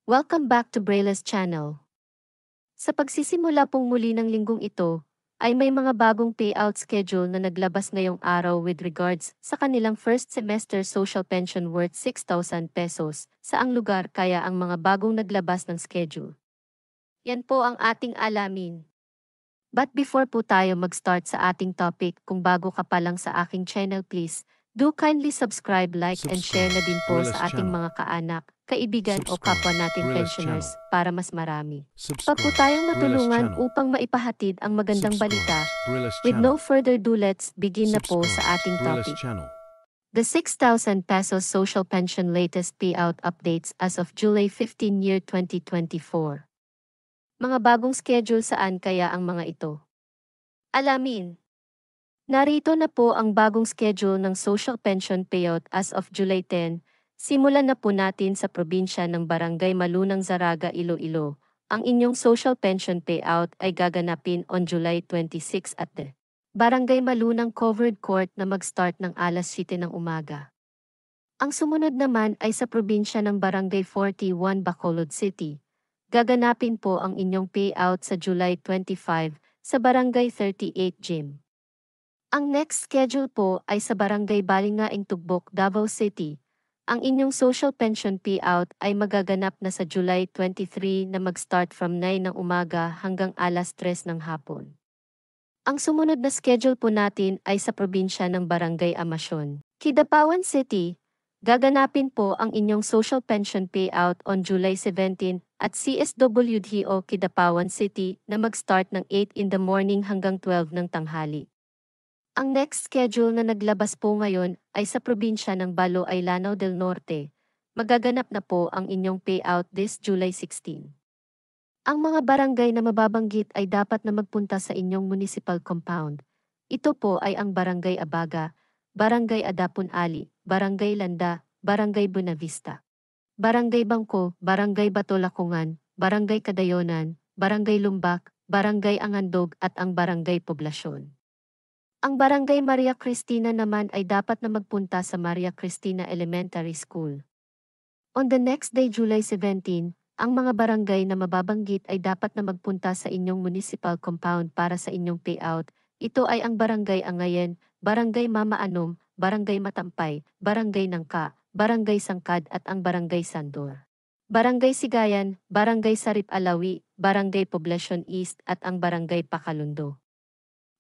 Welcome back to Braille's channel. Sa pagsisimula pong muli ng linggong ito, ay may mga bagong payout schedule na naglabas ngayong araw with regards sa kanilang first semester social pension worth 6,000 pesos. Saang lugar kaya ang mga bagong naglabas ng schedule? Yan po ang ating alamin. But before po tayo mag-start sa ating topic, kung bago ka pa lang sa aking channel, please do kindly subscribe, like, and share na din po sa ating mga kaanak, kaibigan o kapwa natin pensioners para mas marami pa po tayong matulungan upang maipahatid ang magandang balita. With no further ado, let's begin na po sa ating topic. The 6,000 pesos social pension latest payout updates as of July 15 year 2024. Mga bagong schedule, saan kaya ang mga ito? Alamin. Narito na po ang bagong schedule ng social pension payout as of July 10. Simulan na po natin sa probinsya ng Barangay Malunang, Zaraga, Iloilo. Ang inyong social pension payout ay gaganapin on July 26 at the Barangay Malunang Covered Court na mag-start ng alas 7 ng umaga. Ang sumunod naman ay sa probinsya ng Barangay 41, Bacolod City. Gaganapin po ang inyong payout sa July 25 sa Barangay 38 Gym. Ang next schedule po ay sa Barangay Balingaing, Tugbok, Davao City. Ang inyong social pension payout ay magaganap na sa July 23 na mag-start from 9 ng umaga hanggang alas 3 ng hapon. Ang sumunod na schedule po natin ay sa probinsya ng Barangay Amasyon, Kidapawan City. Gaganapin po ang inyong social pension payout on July 17 at CSWDO Kidapawan City na mag-start ng 8 in the morning hanggang 12 ng tanghali. Ang next schedule na naglabas po ngayon ay sa probinsya ng Baloay, Lanao del Norte. Magaganap na po ang inyong payout this July 16. Ang mga barangay na mababanggit ay dapat na magpunta sa inyong municipal compound. Ito po ay ang Barangay Abaga, Barangay Adapun Ali, Barangay Landa, Barangay Buenavista, Barangay Bangko, Barangay Batolakungan, Barangay Kadayonan, Barangay Lumbak, Barangay Angandog at ang Barangay Poblasyon. Ang Barangay Maria Cristina naman ay dapat na magpunta sa Maria Cristina Elementary School. On the next day, July 17, ang mga barangay na mababanggit ay dapat na magpunta sa inyong municipal compound para sa inyong payout. Ito ay ang Barangay Angayen, Barangay Mama Anom, Barangay Matampay, Barangay Nangka, Barangay Sangkad at ang Barangay Sandor. Barangay Sigayan, Barangay Sarip Alawi, Barangay Poblacion East at ang Barangay Pakalundo.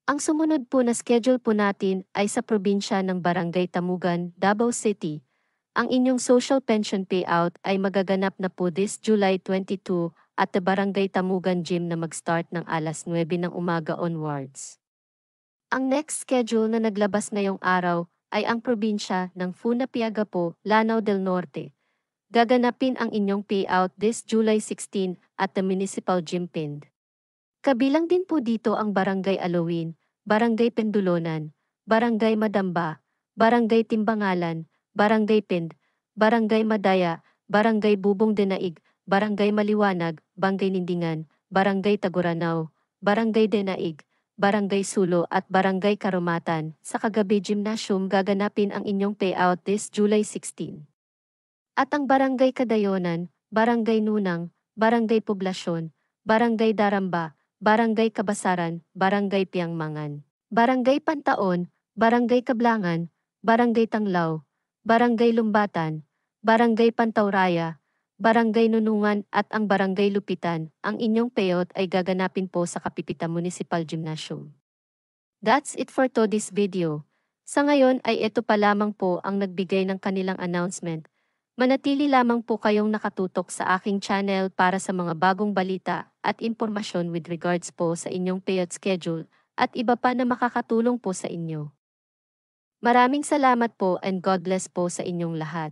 Ang sumunod po na schedule po natin ay sa probinsya ng Barangay Tamugan, Davao City. Ang inyong social pension payout ay magaganap na po this July 22 at the Barangay Tamugan Gym na mag-start ng alas 9 ng umaga onwards. Ang next schedule na naglabas ngayong araw ay ang probinsya ng Funapiaga po, Lanao del Norte. Gaganapin ang inyong payout this July 16 at the Municipal Gym Pind. Kabilang din po dito ang Barangay Alawin, Barangay Pendulonan, Barangay Madamba, Barangay Timbangalan, Barangay Pind, Barangay Madaya, Barangay Bubong Denaig, Barangay Maliwanag, Barangay Nindingan, Barangay Taguranao, Barangay Denaig, Barangay Sulo at Barangay Karumatan. Sa Kagabi Gymnasium gaganapin ang inyong payout this July 16. At ang Barangay Kadayonan, Barangay Nunang, Barangay Poblasyon, Barangay Daramba, Barangay Kabasaran, Barangay Piangmangan, Barangay Pantaon, Barangay Kablangan, Barangay Tanglaw, Barangay Lumbatan, Barangay Pantauraya, Barangay Nunungan at ang Barangay Lupitan. Ang inyong payout ay gaganapin po sa Kapipita Municipal Gymnasium. That's it for today's video. Sa ngayon ay ito pa lamang po ang nagbigay ng kanilang announcement. Manatili lamang po kayong nakatutok sa aking channel para sa mga bagong balita at impormasyon with regards po sa inyong payout schedule at iba pa na makakatulong po sa inyo. Maraming salamat po and God bless po sa inyong lahat.